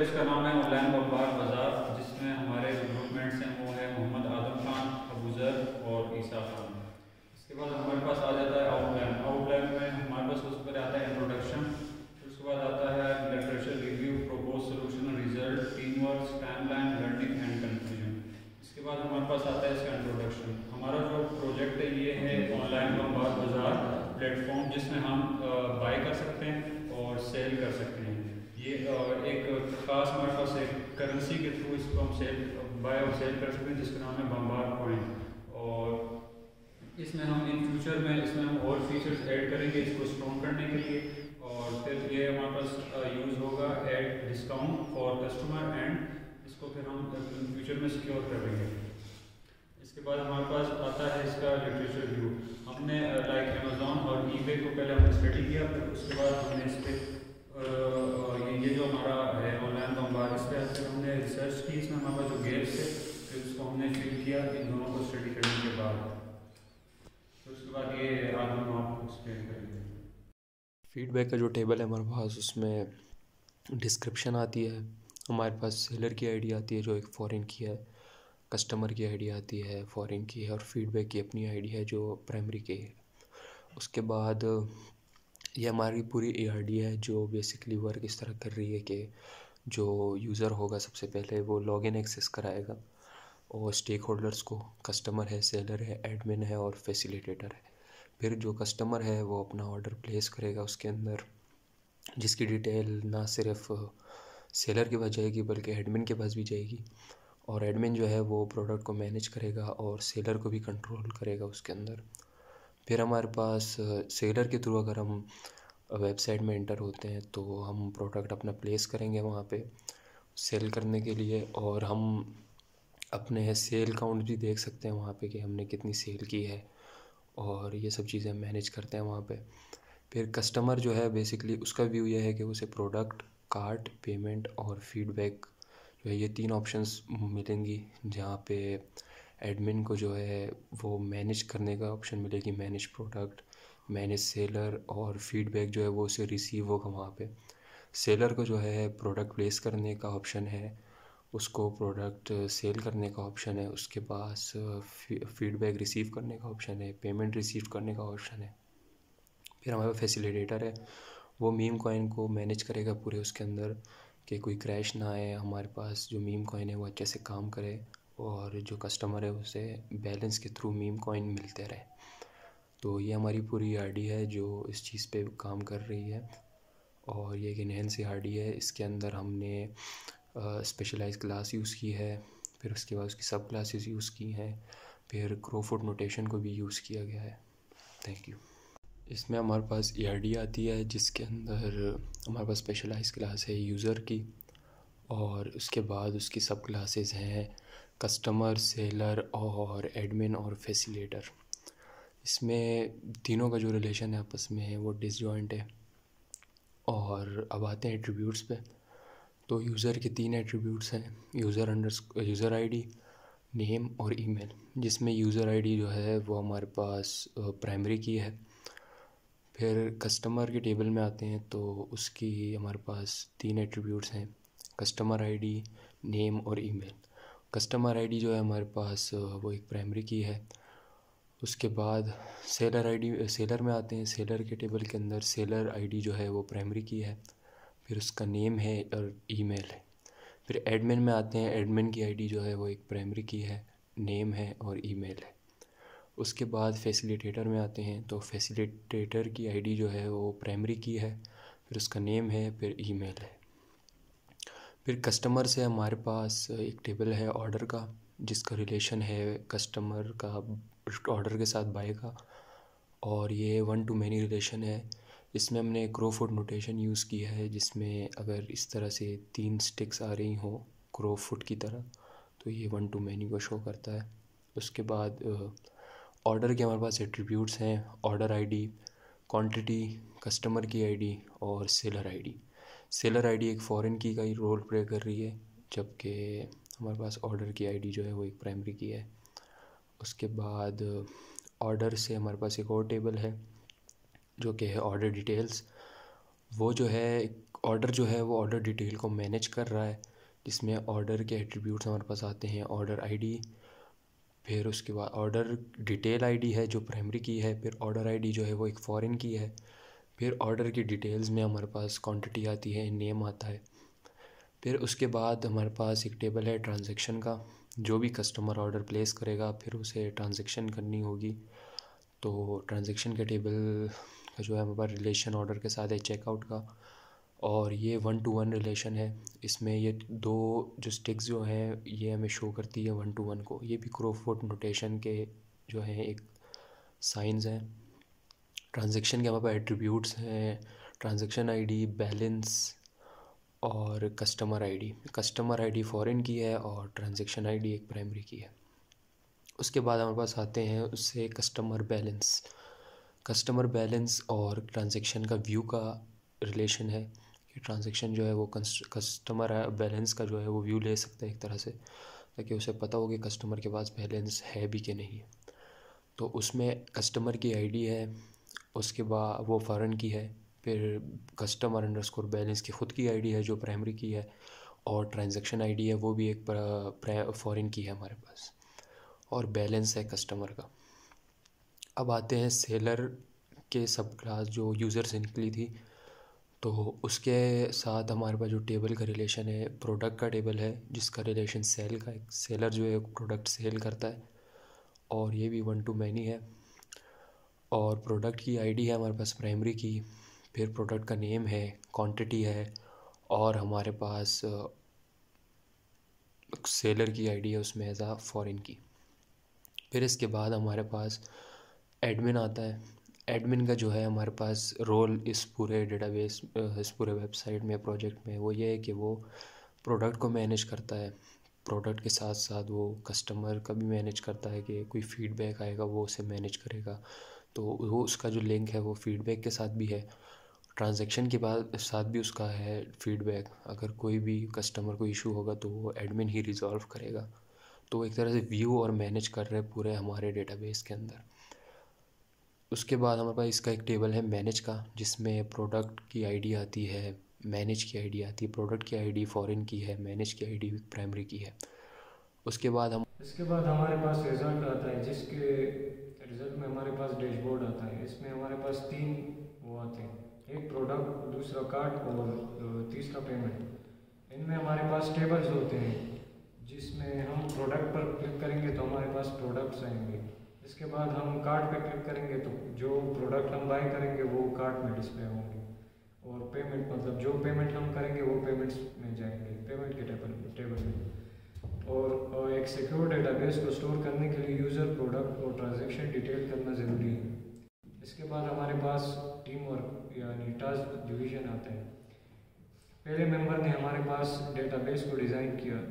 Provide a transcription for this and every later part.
इसका नाम है ऑनलाइन व्यापार बाज़ार, जिसमें हमारे रिक्रूटमेंट्स हैं वो है मोहम्मद आदम खान, अबूज़र और ईसा खान। इसके बाद हमारे पास आ जाता है आउटलाइन। आउटलाइन में हमारे पास सबसे पहले आता है इंट्रोडक्शन, फिर उसके बाद आता है literature review, propose solution, result, team work, timeline, learning and conclusion. इसके बाद हमारे पास आता है इसका इंट्रोडक्शन। हमारा जो प्रोजेक्ट है ये है ऑनलाइन व्यापार बाज़ार प्लेटफॉर्म, जिसमें हम बाय कर सकते हैं और सेल कर सकते हैं। ये एक खास हमारे पास एक करेंसी के थ्रू इसको हम सेल बाय और सेल कर सकते हैं, जिसका नाम है बम्बार कॉइन। और इसमें हम इन फ्यूचर में इसमें हम और फीचर्स ऐड करेंगे इसको स्ट्रॉन्ग करने के लिए। और फिर ये हमारे पास यूज़ होगा add discount for customer, and इसको फिर हम फ्यूचर में सिक्योर करेंगे। इसके बाद हमारे पास आता है इसका लिटरेचर रिव्यू। हमने लाइक अमेज़ॉन और ईबे को पहले हमने स्टडी किया, फिर उसके बाद हमने इस पर ये जो हमारा है ऑनलाइन व्यापार, इस पर फिर हमने रिसर्च की, इसमें हमारे पास जो गैप्स है फिर उसको हमने फिल किया इन दोनों को स्टडी करने के बाद। फिर उसके बाद ये आज हम आपको एक्सप्लेन करेंगे। फीडबैक का जो टेबल है हमारे पास, उसमें डिस्क्रिप्शन आती है, हमारे पास सेलर की आईडी आती है जो एक फ़ॉरेन की है, कस्टमर की आईडी आती है फ़ॉरेन की है, और फीडबैक की अपनी आईडी है जो प्राइमरी की है। उसके बाद ये हमारी पूरी एआरडी है जो बेसिकली वर्क इस तरह कर रही है कि जो यूज़र होगा सबसे पहले वो लॉगिन एक्सेस कराएगा और स्टेक होल्डर्स को, कस्टमर है, सेलर है, एडमिन है और फैसिलिटेटर है। फिर जो कस्टमर है वो अपना ऑर्डर प्लेस करेगा उसके अंदर, जिसकी डिटेल ना सिर्फ सेलर के पास जाएगी बल्कि एडमिन के पास भी जाएगी, और एडमिन जो है वो प्रोडक्ट को मैनेज करेगा और सेलर को भी कंट्रोल करेगा उसके अंदर। फिर हमारे पास सेलर के थ्रू अगर हम वेबसाइट में एंटर होते हैं तो हम प्रोडक्ट अपना प्लेस करेंगे वहाँ पे सेल करने के लिए, और हम अपने सेल काउंट भी देख सकते हैं वहाँ पे कि हमने कितनी सेल की है, और ये सब चीज़ें मैनेज करते हैं वहाँ पे। फिर कस्टमर जो है बेसिकली उसका व्यू ये है कि उसे प्रोडक्ट, कार्ट, पेमेंट और फीडबैक जो है ये 3 ऑप्शंस मिलेंगी, जहाँ पे एडमिन को जो है वो मैनेज करने का ऑप्शन मिलेगी, मैनेज प्रोडक्ट, मैनेज सेलर, और फीडबैक जो है वो उसे रिसीव होगा वहाँ पे। सेलर को जो है प्रोडक्ट प्लेस करने का ऑप्शन है, उसको प्रोडक्ट सेल करने का ऑप्शन है, उसके पास फीडबैक रिसीव करने का ऑप्शन है, पेमेंट रिसीव करने का ऑप्शन है। फिर हमारे पास फैसिलिटेटर है, वो मीम कॉइन को मैनेज करेगा पूरे उसके अंदर कि कोई क्रैश ना आए, हमारे पास जो मीम कॉइन है वो अच्छे से काम करे, और जो कस्टमर है उसे बैलेंस के थ्रू मीम कॉइन मिलते रहे। तो ये हमारी पूरी आरडी है जो इस चीज़ पे काम कर रही है, और ये एक इनहेंस आरडी है। इसके अंदर हमने स्पेशलाइज क्लास यूज़ की है, फिर उसके बाद उसकी सब क्लासेस यूज़ की हैं, फिर क्रोफुट नोटेशन को भी यूज़ किया गया है। Thank you. इसमें हमारे पास ईआरडी आती है जिसके अंदर हमारे पास स्पेशलाइज क्लास है यूज़र की, और उसके बाद उसकी सब क्लासेस हैं कस्टमर, सेलर और एडमिन और फैसिलिटेटर। इसमें तीनों का जो रिलेशन है आपस में है वो डिसजॉइंट है। और अब आते हैं एट्रीब्यूट्स पे। तो यूज़र के 3 एट्रीब्यूट्स हैं, यूज़र आईडी, नेम और ईमेल, जिसमें यूज़र आईडी जो है वो हमारे पास प्राइमरी की है। फिर कस्टमर के टेबल में आते हैं तो उसकी हमारे पास 3 एट्रीब्यूट्स हैं, कस्टमर आईडी, नेम और ईमेल। कस्टमर आईडी जो है हमारे पास वो एक प्राइमरी की है। उसके बाद सेलर में आते हैं, सेलर के टेबल के अंदर सेलर आईडी जो है वो प्राइमरी की है, फिर उसका नेम है और ईमेल है। फिर एडमिन में आते हैं, एडमिन की आईडी जो है वो एक प्राइमरी की है, नेम है और ईमेल है। उसके बाद फैसिलिटेटर में आते हैं तो फैसिलिटेटर की आईडी जो है वो प्राइमरी की है, फिर उसका नेम है, फिर ईमेल है। फिर कस्टमर से हमारे पास एक टेबल है ऑर्डर का, जिसका रिलेशन है कस्टमर का ऑर्डर के साथ बाय का, और ये 1 to many रिलेशन है। इसमें हमने क्रोफुट नोटेशन यूज़ की है, जिसमें अगर इस तरह से 3 स्टिक्स आ रही हों क्रोफुट की तरह तो ये 1 to many को शो करता है। उसके बाद ऑर्डर के हमारे पास एट्रीब्यूट्स हैं, ऑर्डर आईडी, क्वांटिटी, कस्टमर की आईडी और सेलर आईडी। सेलर आईडी एक फ़ॉरेन की का ही रोल प्ले कर रही है, जबकि हमारे पास ऑर्डर की आईडी जो है वो एक प्राइमरी की है। उसके बाद ऑर्डर से हमारे पास एक और टेबल है जो कि है ऑर्डर डिटेल्स, वो जो है ऑर्डर जो है वो ऑर्डर डिटेल को मैनेज कर रहा है, जिसमें ऑर्डर के एट्रीब्यूट्स हमारे पास आते हैं, ऑर्डर आईडी, फिर उसके बाद ऑर्डर डिटेल आईडी है जो प्राइमरी की है, फिर ऑर्डर आईडी जो है वो एक फॉरेन की है, फिर ऑर्डर की डिटेल्स में हमारे पास क्वांटिटी आती है, नेम आता है। फिर उसके बाद हमारे पास एक टेबल है ट्रांजैक्शन का, जो भी कस्टमर ऑर्डर प्लेस करेगा फिर उसे ट्रांजैक्शन करनी होगी, तो ट्रांजैक्शन के टेबल का जो है हमारे पास रिलेशन ऑर्डर के साथ है चेकआउट का, और ये 1-to-1 रिलेशन है। इसमें ये दो जो स्टिक्स जो हैं ये हमें शो करती है 1-to-1 को, ये भी क्रोफोर्ड नोटेशन के जो हैं एक साइंस हैं। ट्रांजैक्शन के हमारे पास एट्रीब्यूट्स हैं ट्रांजैक्शन आईडी, बैलेंस और customer ID. Customer ID foreign की है और ट्रांजैक्शन आईडी एक प्राइमरी की है। उसके बाद हमारे पास आते हैं उससे कस्टमर बैलेंस। कस्टमर बैलेंस और ट्रांजैक्शन का व्यू का रिलेशन है कि ट्रांजैक्शन जो है वो कस्टमर बैलेंस का जो है वो व्यू ले सकता है एक तरह से, ताकि उसे पता हो कि कस्टमर के पास बैलेंस है भी कि नहीं। तो उसमें कस्टमर की आईडी है, उसके बाद वो फॉरेन की है, फिर कस्टमर अंडरस्कोर बैलेंस की ख़ुद की आईडी है जो प्राइमरी की है, और ट्रांजैक्शन आईडी है वो भी एक फॉरेन की है हमारे पास, और बैलेंस है कस्टमर का। अब आते हैं सेलर के सब क्लास जो यूज़र से निकली थी, तो उसके साथ हमारे पास जो टेबल का रिलेशन है प्रोडक्ट का टेबल है, जिसका रिलेशन सेल का है। सेलर जो है प्रोडक्ट सेल करता है और ये भी 1-to-many है, और प्रोडक्ट की आईडी है हमारे पास प्राइमरी की, फिर प्रोडक्ट का नेम है, क्वांटिटी है, और हमारे पास सेलर की आईडी है उसमें एज आ फॉरेन की। फिर इसके बाद हमारे पास एडमिन आता है। एडमिन का जो है हमारे पास रोल इस पूरे डेटाबेस इस पूरे वेबसाइट में प्रोजेक्ट में वो ये है कि वो प्रोडक्ट को मैनेज करता है, प्रोडक्ट के साथ साथ वो कस्टमर का भी मैनेज करता है कि कोई फ़ीडबैक आएगा वो उसे मैनेज करेगा, तो वो उसका जो लिंक है वो फ़ीडबैक के साथ भी है। ट्रांजैक्शन के बाद साथ भी उसका है फ़ीडबैक, अगर कोई भी कस्टमर को इशू होगा तो वो एडमिन ही रिज़ॉल्व करेगा। तो एक तरह से व्यू और मैनेज कर रहे हैं पूरे हमारे डेटाबेस के अंदर। उसके बाद हमारे पास इसका एक टेबल है मैनेज का, जिसमें प्रोडक्ट की आईडी आती है, मैनेज की आईडी आती है, प्रोडक्ट की आईडी फॉरेन की है, मैनेज की आईडी प्राइमरी की है। उसके बाद हमारे पास रिज़ल्ट आता है, जिसके रिज़ल्ट में हमारे पास डैशबोर्ड आता है। इसमें हमारे पास 3 वो आते हैं, एक प्रोडक्ट, दूसरा कार्ड और तीसरा पेमेंट। इनमें हमारे पास टेबल्स होते हैं, जिसमें हम प्रोडक्ट पर क्लिक करेंगे तो हमारे पास प्रोडक्ट्स आएंगे। इसके बाद हम कार्ड पे क्लिक करेंगे तो जो प्रोडक्ट हम बाय करेंगे वो कार्ड में डिस्प्ले होंगे, और पेमेंट मतलब जो पेमेंट हम करेंगे वो पेमेंट्स में जाएंगे, पेमेंट के टेबल में। और एक सिक्योर डेटाबेस को स्टोर करने के लिए यूज़र, प्रोडक्ट और ट्रांजैक्शन डिटेल करना ज़रूरी है। इसके बाद हमारे पास टीम वर्क यानी टास्क डिवीज़न आता है। पहले मेंबर ने हमारे पास डेटाबेस को डिज़ाइन किया,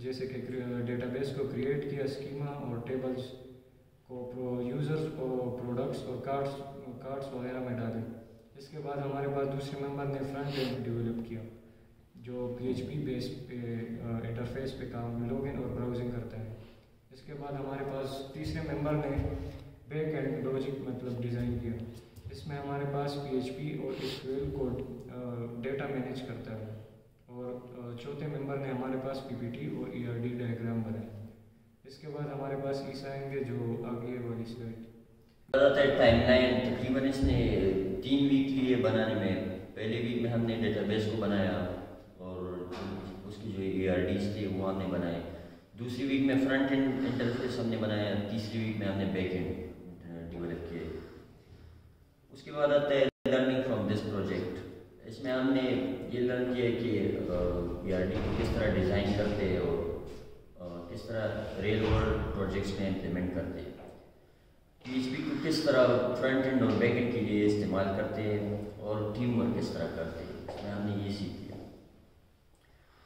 जैसे कि डेटाबेस को क्रिएट किया, स्कीमा और टेबल्स को यूज़र्स और प्रोडक्ट्स और कार्ड्स वगैरह में डाले। इसके बाद हमारे पास दूसरे मेंबर ने फ्रंट एंड डेवलप किया, जो PHP बेस पे इंटरफेस पे काम लॉगिन और ब्राउजिंग करता है। इसके बाद हमारे पास तीसरे मेंबर ने बैक एंड लॉजिक मतलब डिज़ाइन किया। इसमें हमारे पास PHP और SQL कोड डेटा मैनेज करता है। और चौथे मेंबर ने हमारे पास PPT और ERD डायग्राम बनाया। इसके बाद हमारे पास ईसा आएंगे जो आगे वाली स्लाइड। ज़्यादातर टाइमलाइन तकरीबन इसने 3 वीक लिए बनाने में। पहले वीक में हमने डेटाबेस को बनाया और उसकी जो ERDs थे वो हमने बनाए। दूसरी वीक में फ्रंट एंड इंटरफेस हमने बनाया। तीसरी वीक में हमने बैक एंड डेवलप किए। उसके बाद आता है लर्निंग फ्रॉम दिस प्रोजेक्ट। इसमें हमने ये लर्न किया कि ERD को किस तरह डिज़ाइन करते हैं और किस तरह रियल वर्ल्ड प्रोजेक्ट्स में इम्प्लीमेंट करते हैं, PHP को किस तरह फ्रंट एंड और बैक एंड के लिए इस्तेमाल करते हैं और टीम वर्क किस तरह करते हैं। इसमें हमने ये सीख लिया।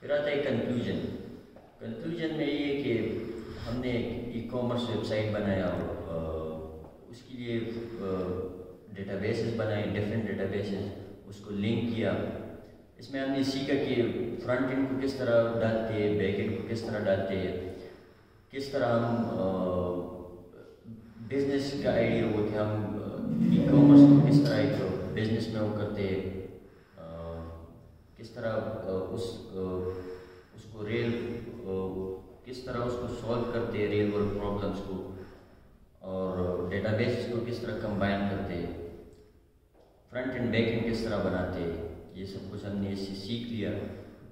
फिर आता है कंक्लूजन में ये कि हमने ई-कॉमर्स वेबसाइट बनाया, उसके लिए डेटाबेसेस बनाए, डिफरेंट डेटाबेसेस, उसको लिंक किया। इसमें हमने सीखा कि फ्रंट एंड को किस तरह डालते हैं, बैक एंड को किस तरह डालते हैं, किस तरह हम बिज़नेस का आइडिया हो कि हम ई-कॉमर्स को किस तरह एक बिज़नेस में वो करते हैं, किस तरह उसको किस तरह उसको सॉल्व करते हैं रियल वर्ल्ड प्रॉब्लम्स को, और डेटाबेस को किस तरह कंबाइन करते हैं, फ्रंट एंड बैक एंड किस तरह बनाते हैं, ये सब कुछ हमने इससे सीख लिया।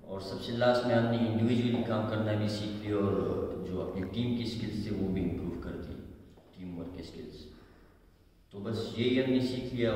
और सबसे लास्ट में हमने इंडिविजुअली काम करना भी सीख लिया, और जो अपनी टीम की स्किल्स थे वो भी इम्प्रूव कर दी, टीम वर्क के स्किल्स। तो बस यही हमने सीख लिया।